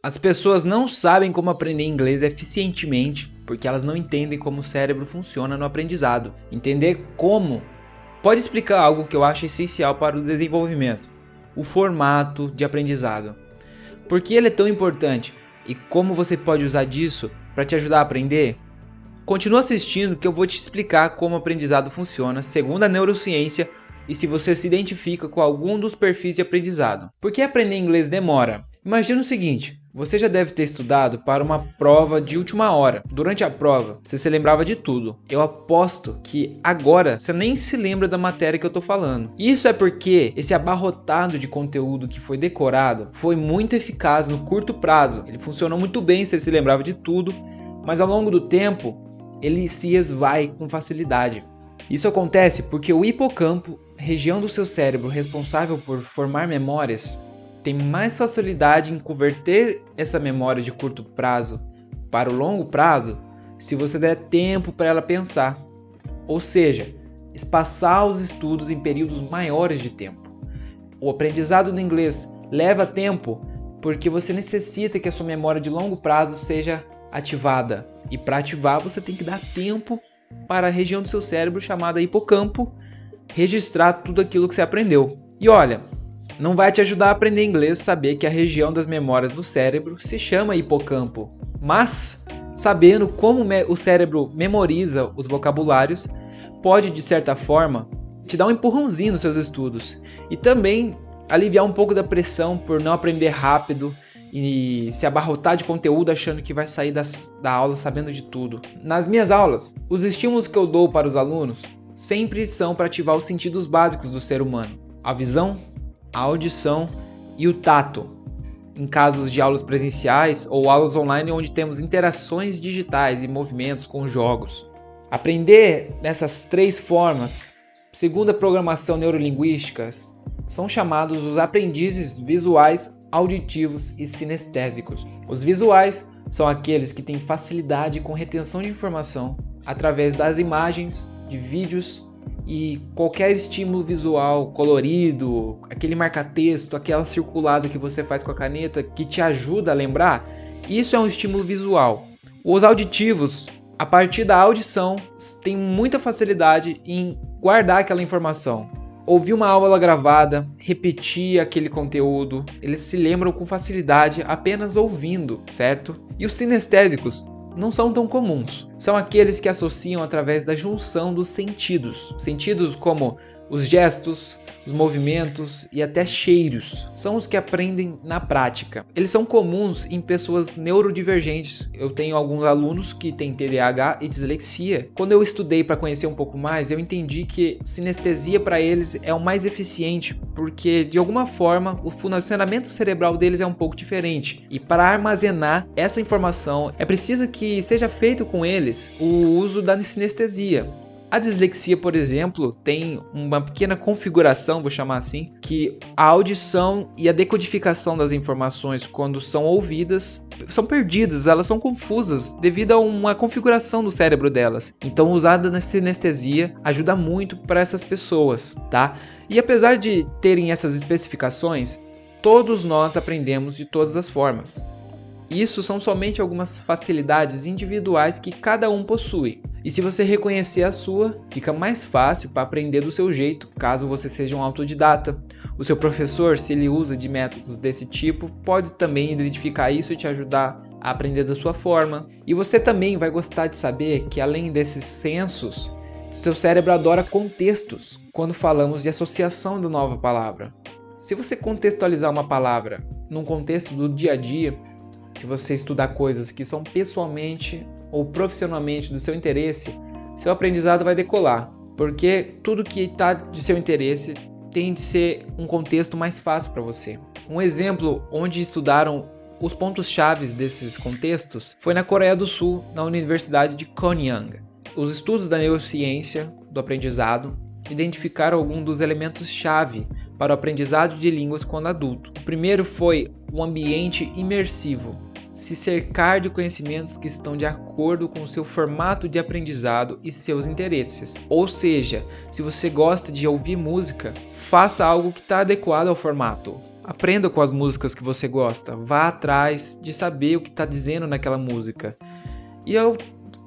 As pessoas não sabem como aprender inglês eficientemente porque elas não entendem como o cérebro funciona no aprendizado. Entender como pode explicar algo que eu acho essencial para o desenvolvimento: o formato de aprendizado. Por que ele é tão importante e como você pode usar disso para te ajudar a aprender? Continua assistindo que eu vou te explicar como o aprendizado funciona segundo a neurociência e se você se identifica com algum dos perfis de aprendizado. Por que aprender inglês demora? Imagina o seguinte: você já deve ter estudado para uma prova de última hora. Durante a prova, você se lembrava de tudo. Eu aposto que agora você nem se lembra da matéria que eu tô falando. Isso é porque esse abarrotado de conteúdo que foi decorado foi muito eficaz no curto prazo. Ele funcionou muito bem, você se lembrava de tudo, mas ao longo do tempo, ele se esvai com facilidade. Isso acontece porque o hipocampo, região do seu cérebro responsável por formar memórias, tem mais facilidade em converter essa memória de curto prazo para o longo prazo se você der tempo para ela pensar. Ou seja, espaçar os estudos em períodos maiores de tempo. O aprendizado do inglês leva tempo porque você necessita que a sua memória de longo prazo seja ativada. E para ativar você tem que dar tempo para a região do seu cérebro chamada hipocampo registrar tudo aquilo que você aprendeu. E olha, não vai te ajudar a aprender inglês saber que a região das memórias do cérebro se chama hipocampo, mas sabendo como o cérebro memoriza os vocabulários pode, de certa forma, te dar um empurrãozinho nos seus estudos e também aliviar um pouco da pressão por não aprender rápido e se abarrotar de conteúdo achando que vai sair da aula sabendo de tudo. Nas minhas aulas, os estímulos que eu dou para os alunos sempre são para ativar os sentidos básicos do ser humano: a visão, a audição e o tato. Em casos de aulas presenciais ou aulas online onde temos interações digitais e movimentos com jogos. Aprender dessas três formas, segundo a programação neurolinguística, são chamados os aprendizes visuais, auditivos e sinestésicos. Os visuais são aqueles que têm facilidade com retenção de informação através das imagens, de vídeos e qualquer estímulo visual colorido, aquele marca-texto, aquela circulada que você faz com a caneta que te ajuda a lembrar. Isso é um estímulo visual. Os auditivos, a partir da audição, têm muita facilidade em guardar aquela informação. Ouvir uma aula gravada, repetir aquele conteúdo, eles se lembram com facilidade apenas ouvindo, certo? E os sinestésicos não são tão comuns. São aqueles que associam através da junção dos sentidos. Sentidos como os gestos, os movimentos e até cheiros. São os que aprendem na prática. Eles são comuns em pessoas neurodivergentes. Eu tenho alguns alunos que têm TDAH e dislexia. Quando eu estudei para conhecer um pouco mais, eu entendi que sinestesia para eles é o mais eficiente, porque de alguma forma o funcionamento cerebral deles é um pouco diferente. E para armazenar essa informação, é preciso que seja feito com eles o uso da sinestesia. A dislexia, por exemplo, tem uma pequena configuração, vou chamar assim, que a audição e a decodificação das informações, quando são ouvidas, são perdidas, elas são confusas devido a uma configuração do cérebro delas. Então, usada na sinestesia ajuda muito para essas pessoas, tá? E apesar de terem essas especificações, todos nós aprendemos de todas as formas. Isso são somente algumas facilidades individuais que cada um possui. E se você reconhecer a sua, fica mais fácil para aprender do seu jeito, caso você seja um autodidata. O seu professor, se ele usa de métodos desse tipo, pode também identificar isso e te ajudar a aprender da sua forma. E você também vai gostar de saber que, além desses sensos, seu cérebro adora contextos quando falamos de associação da nova palavra. Se você contextualizar uma palavra num contexto do dia a dia, se você estudar coisas que são pessoalmente ou profissionalmente do seu interesse, seu aprendizado vai decolar, porque tudo que está de seu interesse tem de ser um contexto mais fácil para você. Um exemplo onde estudaram os pontos-chave desses contextos foi na Coreia do Sul, na Universidade de Konyang. Os estudos da neurociência do aprendizado identificaram alguns dos elementos-chave para o aprendizado de línguas quando adulto. O primeiro foi o ambiente imersivo. Se cercar de conhecimentos que estão de acordo com o seu formato de aprendizado e seus interesses. Ou seja, se você gosta de ouvir música, faça algo que está adequado ao formato. Aprenda com as músicas que você gosta. Vá atrás de saber o que está dizendo naquela música. E o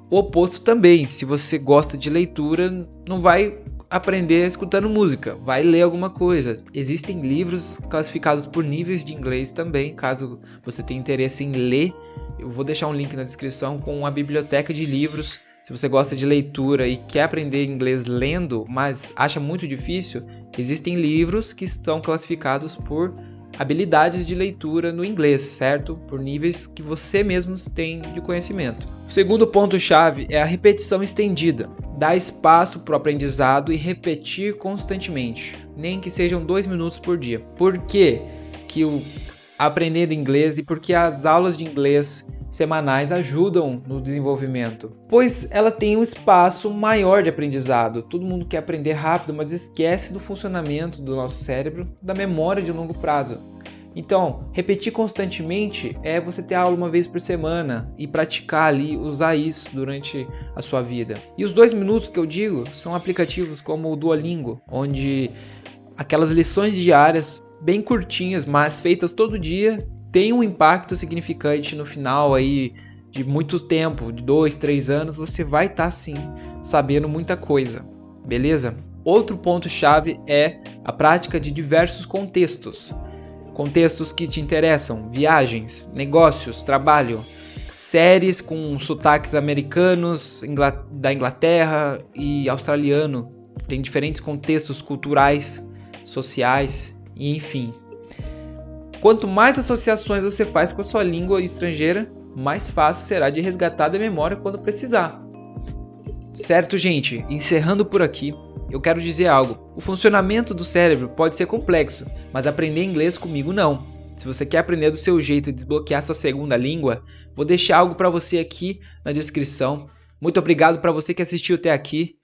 oposto também. Se você gosta de leitura, não vai aprender escutando música. Vai ler alguma coisa. Existem livros classificados por níveis de inglês também, caso você tenha interesse em ler. Eu vou deixar um link na descrição com uma biblioteca de livros. Se você gosta de leitura e quer aprender inglês lendo, mas acha muito difícil, existem livros que estão classificados por habilidades de leitura no inglês, certo? Por níveis que você mesmo tem de conhecimento. O segundo ponto-chave é a repetição estendida. Dá espaço para o aprendizado e repetir constantemente, nem que sejam 2 minutos por dia. Por que o aprender inglês e por que as aulas de inglês semanais ajudam no desenvolvimento? Pois ela tem um espaço maior de aprendizado. Todo mundo quer aprender rápido, mas esquece do funcionamento do nosso cérebro, da memória de longo prazo. Então, repetir constantemente é você ter aula uma vez por semana e praticar ali, usar isso durante a sua vida. E os 2 minutos que eu digo são aplicativos como o Duolingo, onde aquelas lições diárias bem curtinhas, mas feitas todo dia, tem um impacto significante no final aí de muito tempo, de 2, 3 anos, você vai estar sim sabendo muita coisa, beleza? Outro ponto-chave é a prática de diversos contextos. Contextos que te interessam, viagens, negócios, trabalho, séries com sotaques americanos, da Inglaterra e australiano. Tem diferentes contextos culturais, sociais e enfim. Quanto mais associações você faz com a sua língua estrangeira, mais fácil será de resgatar da memória quando precisar. Certo, gente? Encerrando por aqui, eu quero dizer algo. O funcionamento do cérebro pode ser complexo, mas aprender inglês comigo não. Se você quer aprender do seu jeito e desbloquear sua segunda língua, vou deixar algo para você aqui na descrição. Muito obrigado para você que assistiu até aqui.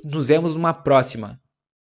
Nos vemos numa próxima.